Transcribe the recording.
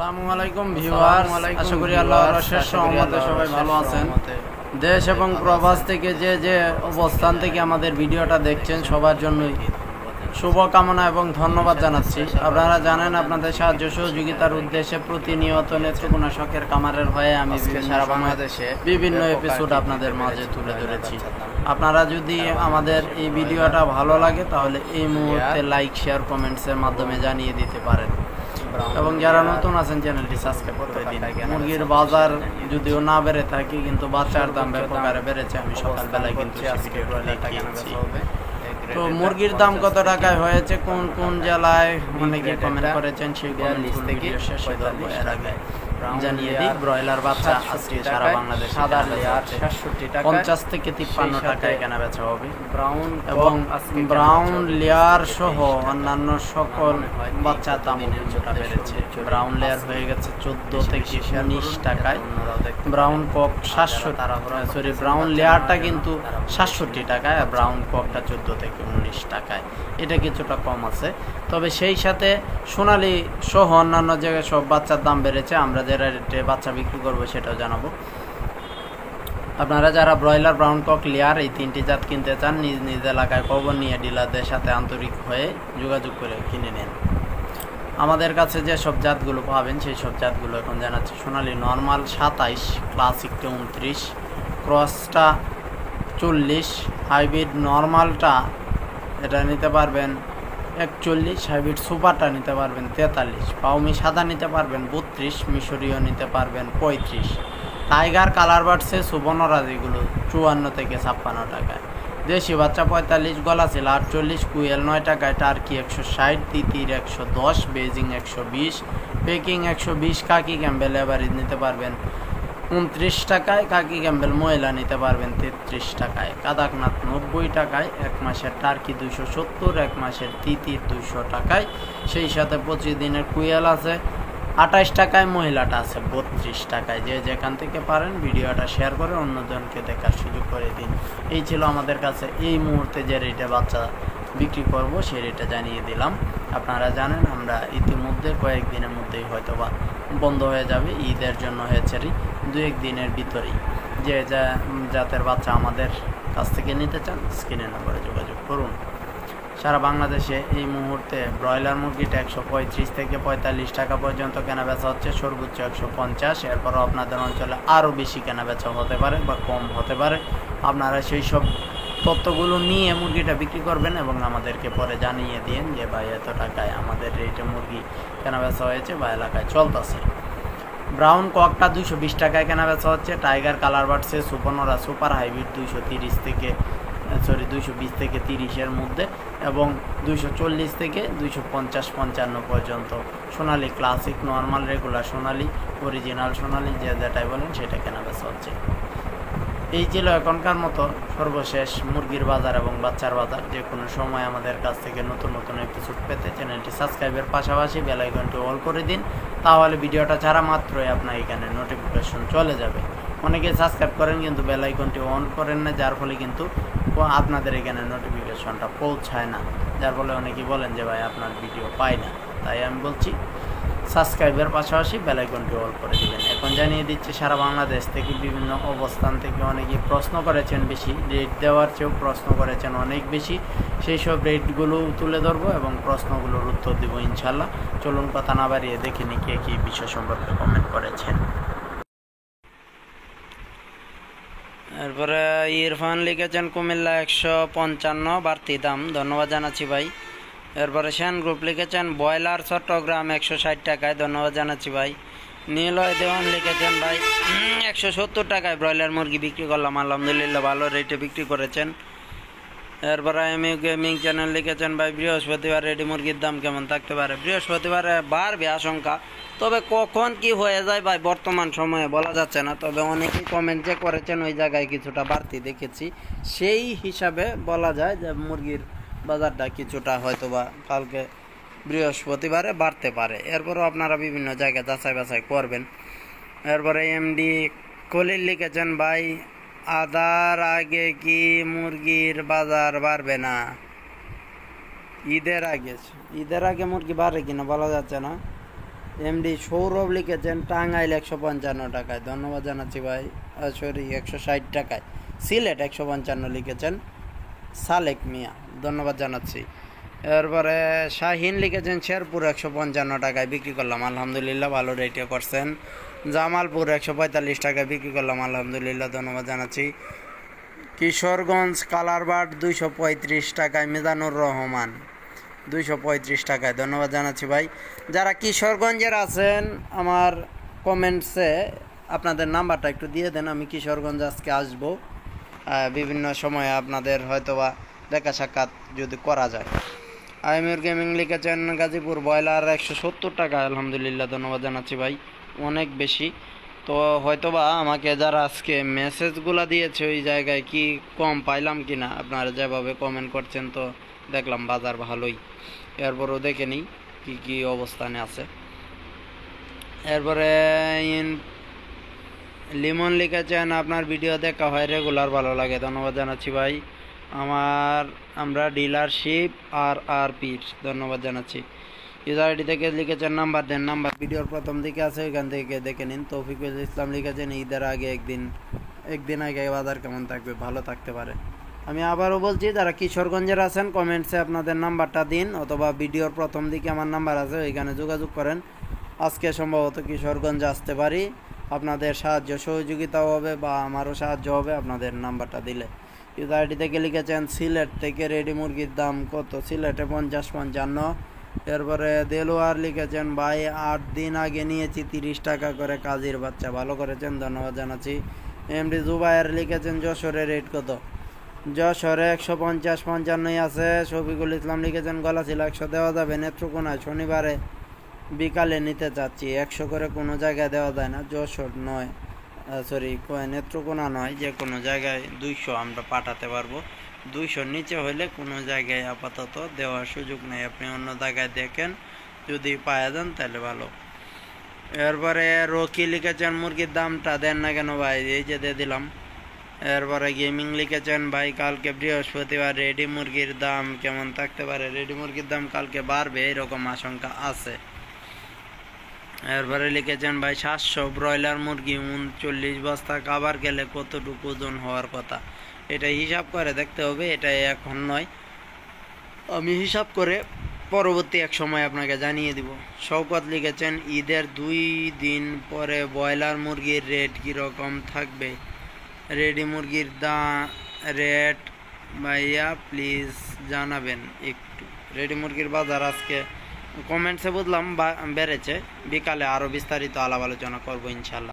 আসসালামু আলাইকুম ভিউয়ার্স, আশা করি আল্লাহর অশেষ রহমতে সবাই ভালো আছেন। দেশ এবং প্রবাস থেকে যে অবস্থান থেকে আমাদের ভিডিওটা দেখছেন সবার জন্যই শুভকামনা এবং ধন্যবাদ জানাচ্ছি। আপনারা জানেন আপনাদের সাহায্য সহযোগিতার উদ্দেশ্যে প্রতিনিয়ত নেত্রকোনা শখের কামারের হয়ে আমি সারা বাংলাদেশে বিভিন্ন এপিসোড আপনাদের মাঝে তুলে ধরেছি। আপনারা যদি আমাদের এই ভিডিওটা ভালো লাগে তাহলে এই মুহূর্তে লাইক, শেয়ার, কমেন্টসের মাধ্যমে জানিয়ে দিতে পারেন এবং যারা নতুন আছেন চ্যানেলটি সাবস্ক্রাইব করে দিন। মুরগির বাজার যদিও না বেড়ে থাকে কিন্তু বাচ্চার দাম ব্যাপক হারে বেড়েছে। আমি সকালবেলায় কিন্তু দেখিয়েছি। তো মুরগির দাম কত টাকায় হয়েছে, কোন কোন জেলায় অনেকে কমেন্ট করেছেন, সেই লিস্ট থেকে শেষে ধরবো। এর আগে জানিয়ে দিই, ব্রয়লার বাচ্চা আজকে সারা বাংলাদেশে 50 থেকে 53 টাকায় কেনা বেচা হবে। এবং ব্রাউন লেয়ার সহ অন্যান্য সকল বাচ্চার দাম কিছুটা বেড়েছে। ব্রাউন লেয়ার হয়ে গেছে 14 থেকে 19 টাকায়। ব্রাউন কক 700, ব্রাউন লেয়ারটা কিন্তু 67 টাকায়, আর ব্রাউন ককটা 14 থেকে 19 টাকায়। এটা কিছুটা কম আছে। তবে সেই সাথে সোনালি সহ অন্যান্য জায়গায় সব বাচ্চার দাম বেড়েছে। আমরা যে রেটে বাচ্চা বিক্রি করবো সেটাও জানাবো। আপনারা যারা ব্রয়লার, ব্রাউন কক, লেয়ার এই তিনটি জাত কিনতে চান, নিজ নিজ এলাকায় খবর নিয়ে ডিলারদের সাথে আন্তরিক হয়ে যোগাযোগ করে কিনে নেন। আমাদের কাছে যে সব জাতগুলো পাবেন সেই সব জাতগুলো এখন জানাচ্ছি। সোনালি নর্মাল 27, ক্লাসিকটা 29, ক্রসটা 40, হাইব্রিড নর্মালটা এটা নিতে পারবেন 41, হাইব্রিড সুপারটা নিতে পারবেন 43, পাউমি সাদা নিতে পারবেন 32, মিশরীয় নিতে পারবেন 35, টাইগার কালার বাড়ছে সুবর্ণরাজ এগুলো 54 থেকে 56 টাকায়, দেশি বাচ্চা 45, গলা ছিল 48, কুয়েল 9 টাকায়, টার্কি 160, তিতির 110, বেজিং 120, পেকিং 120, কাকি ক্যাম্বেল এভারেজ নিতে পারবেন 29 টাকায়, কাকি ক্যাম্বেল মহিলা নিতে পারবেন 33 টাকায়, কাদাকনাথ 90 টাকায়, এক মাসের টার্কি 270, এক মাসের তিতির 200 টাকায়, সেই সাথে 25 দিনের কুয়েল আছে 28 টাকায়, মহিলাটা আছে 32 টাকায়। যে যেখান থেকে পারেন ভিডিওটা শেয়ার করে অন্যজনকে দেখার সুযোগ করে দিন। এই ছিল আমাদের কাছে এই মুহূর্তে যে রেটে বাচ্চা বিক্রি করব সেই রেটে জানিয়ে দিলাম। আপনারা জানেন আমরা ইতিমধ্যে কয়েকদিনের মধ্যেই হয়তো বা বন্ধ হয়ে যাবে। ঈদের জন্য হয়েছে 2-1 দিনের ভিতরেই। যে জাতের বাচ্চা আমাদের কাছ থেকে নিতে চান স্ক্রিনে নম্বরে যোগাযোগ করুন। সারা বাংলাদেশে এই মুহূর্তে ব্রয়লার মুরগিটা 135 থেকে 45 টাকা পর্যন্ত কেনা বেচা হচ্ছে, সর্বোচ্চ 150। এরপরও আপনাদের অঞ্চলে আরও বেশি কেনা বেচা হতে পারে বা কম হতে পারে। আপনারা সেই সব তথ্যগুলো নিয়ে মুরগিটা বিক্রি করবেন এবং আমাদেরকে পরে জানিয়ে দিন যে ভাই এত টাকায় আমাদের রেটে মুরগি কেনা বেচা হয়েছে বা এলাকায় চলতেছে। ব্রাউন ককটা 220 টাকায় কেনা বেচা হচ্ছে। টাইগার কালার বাড়ছে সুবর্ণরা সুপার হাইব্রিড 220 থেকে 30-এর মধ্যে এবং 240 থেকে 250-55 পর্যন্ত। সোনালি ক্লাসিক, নর্মাল, রেগুলার সোনালি, অরিজিনাল সোনালি, যে যেটাই বলেন সেটা কেনা বেচা হচ্ছে। এই ছিল এখনকার মতো সর্বশেষ মুরগির বাজার এবং বাচ্চার বাজার। যে কোনো সময় আমাদের কাছ থেকে নতুন নতুন এপিসোড পেতে চ্যানেলটি সাবস্ক্রাইবের পাশাপাশি বেল আইকনটি অল করে দিন, তাহলে ভিডিওটা ছাড়া মাত্রই আপনার এখানে নোটিফিকেশন চলে যাবে। অনেকে সাবস্ক্রাইব করেন কিন্তু বেল আইকনটি অন করেন না, যার ফলে কিন্তু আপনাদের এখানে নোটিফিকেশনটা পৌঁছায় না, যার ফলে অনেকেই বলেন যে ভাই আপনার ভিডিও পাই না। তাই আমি বলছি সাবস্ক্রাইবের পাশাপাশি বেল আইকনটি অল করে দেবেন। এখন জানিয়ে দিচ্ছি সারা বাংলাদেশ থেকে বিভিন্ন অবস্থান থেকে অনেকেই প্রশ্ন করেছেন, বেশি রেট দেওয়ার চেয়েও প্রশ্ন করেছেন অনেক বেশি। সেই সব রেটগুলো তুলে ধরবো এবং প্রশ্নগুলোর উত্তর দেবো ইনশাল্লাহ। চলুন কথা না বাড়িয়ে দেখে নি কে কী বিষয় সম্পর্কে কমেন্ট করেছেন। এরপরে ইরফান লিখেছেন কুমিল্লা 155 বাড়তি দাম, ধন্যবাদ জানাচ্ছি ভাই। এরপরে শ্যান গ্রুপ লিখেছেন ব্রয়লার চট্টগ্রাম 160 টাকায়, ধন্যবাদ জানাচ্ছি ভাই। নীলয় দেওয়ান লিখেছেন ভাই 170 টাকায় ব্রয়লার মুরগি বিক্রি করলাম, আলহামদুলিল্লাহ ভালো রেটে বিক্রি করেছেন। এরপরে এমইউ গেমিং চ্যানেল লিখেছেন ভাই বৃহস্পতিবার রেডি মুরগির দাম কেমন থাকতে পারে? বৃহস্পতিবারে বাড়বে আশঙ্কা, তবে কখন কি হয়ে যায় ভাই বর্তমান সময়ে বলা যাচ্ছে না। তবে অনেকেই কমেন্ট যে করেছেন ওই জায়গায় কিছুটা বাড়তি দেখেছি, সেই হিসাবে বলা যায় যে মুরগির বাজারটা কিছুটা হয়তো বা কালকে বৃহস্পতিবারে বাড়তে পারে। এরপরও আপনারা বিভিন্ন জায়গায় যাচাই বাছাই করবেন। এরপরে এমডি কলিল লিখেছেন ভাই আদার আগে কি মুরগির বাজার বাড়বে না? ঈদের আগে মুরগি বাড়ে কিনা বলা যাচ্ছে না। এমডি সৌরভ লিখেছেন টাঙ্গাইল 155 টাকায়, ধন্যবাদ জানাচ্ছি ভাই। সরি 160 টাকায়। সিলেট 155 লিখেছেন সালেক মিয়া, ধন্যবাদ জানাচ্ছি। এরপরে শাহিন লিখেছেন শেরপুর 155 টাকায় বিক্রি করলাম, আলহামদুলিল্লাহ ভালো রেটে করছেন। জামালপুর 145 টাকায় বিক্রি করলাম, আলহামদুলিল্লাহ ধন্যবাদ জানাচ্ছি। কিশোরগঞ্জ কালারবাট 235 টাকায় মিজানুর রহমান, 235 টাকায়, ধন্যবাদ জানাচ্ছি ভাই। যারা কিশোরগঞ্জের আছেন আমার কমেন্টসে আপনাদের নাম্বারটা একটু দিয়ে দেন, আমি কিশোরগঞ্জ আজকে আসবো, বিভিন্ন সময়ে আপনাদের হয়তোবা দেখা সাক্ষাৎ যদি করা যায়। আইমির গেমিং লিখেছেন গাজীপুর ব্রয়লার 170 টাকা, আলহামদুলিল্লাহ ধন্যবাদ জানাচ্ছি ভাই, অনেক বেশি। তো হয়তোবা আমাকে যারা আজকে মেসেজগুলো দিয়েছে ওই জায়গায় কি কম পাইলাম কি না, আপনারা যেভাবে কমেন্ট করছেন তো দেখলাম বাজার ভালোই। এরপরও দেখে নিই কী কী অবস্থানে আছে। এরপরে লিমন লিখেছেন আপনার ভিডিও দেখা হয় রেগুলার, ভালো লাগে, ধন্যবাদ জানাচ্ছি ভাই। আমরা ডিলারশিপ RRPর, ধন্যবাদ জানাচ্ছি। ইউজার আইডি থেকে লিখেছেন নাম্বার দেন, নাম্বার ভিডিওর প্রথম দিকে আছে, ওইখান থেকে দেখে নিন। তৌফিকুল ইসলাম লিখেছেন ঈদের আগে একদিন আগে বাজার কেমন থাকবে, ভালো থাকতে পারে। আমি আবারও বলছি যারা কিশোরগঞ্জের আছেন কমেন্টসে আপনাদের নাম্বারটা দিন, অথবা ভিডিওর প্রথম দিকে আমার নাম্বার আছে ওইখানে যোগাযোগ করেন। আজকে সম্ভবত কিশোরগঞ্জ আসতে পারি, আপনাদের সাহায্য সহযোগিতাও হবে বা আমারও সাহায্য হবে আপনাদের নাম্বারটা দিলে। ইউজার আইডি থেকে লিখেছেন সিলেট থেকে রেডি মুরগির দাম কত, সিলেটে 50-55। এরপরে দেলোয়ার লিখেছেন ভাই 8 দিন আগে নিয়েছি 30 টাকা করে কাজীর বাচ্চা, ভালো করেছেন, ধন্যবাদ জানাচ্ছি। এমডি জুবায়ের লিখেছেন যশোরের রেট কত, যশোরে 150-55 আছে। শফিকুল ইসলাম লিখেছেন গলা ছিল 100 দেওয়া যাবে নেত্রকোনায়, শনিবারে বিকালে নিতে চাচ্ছি, 100 করে কোনো জায়গায় দেওয়া যায় না, যশোর নয়, সরি নেত্রকোনা নয়, যে কোনো জায়গায় 200 আমরা পাঠাতে পারবো। 200 নিচে হলে কোনো জায়গায় আপাতত দেওয়ার সুযোগ নেই, আপনি অন্য জায়গায় দেখেন, যদি পাওয়া যান তাহলে ভালো। এরপরে রকি লিখেছেন মুরগির দামটা দেন না কেন ভাই, এই যে দিয়ে দিলাম। এরপরে গেমিং লিখেছেন ভাই কালকে বৃহস্পতিবার রেডি মুরগির দাম কেমন থাকতে পারে, রেডি মুরগির দাম কালকে বাড়বে এরকম আশঙ্কা আছে। এরপরে লিখেছেন ভাই 700 ব্রয়লার মুরগি 39 বস্তা খাবার গেলে কতটুকু ওজন হওয়ার কথা, এটা হিসাব করে দেখতে হবে, এটা এখন নয়, আমি হিসাব করে পরবর্তী এক সময় আপনাকে জানিয়ে দিব। শওকত লিখেছেন ঈদের 2 দিন পরে ব্রয়লার মুরগির রেট কীরকম থাকবে, রেডি মুরগির রেট ভাইয়া প্লিজ জানাবেন একটু। রেডি মুরগির বাজার আজকে কমেন্টসে বুঝলাম বেড়েছে, বিকালে আরও বিস্তারিত আলাপ আলোচনা করবো ইনশাল্লাহ।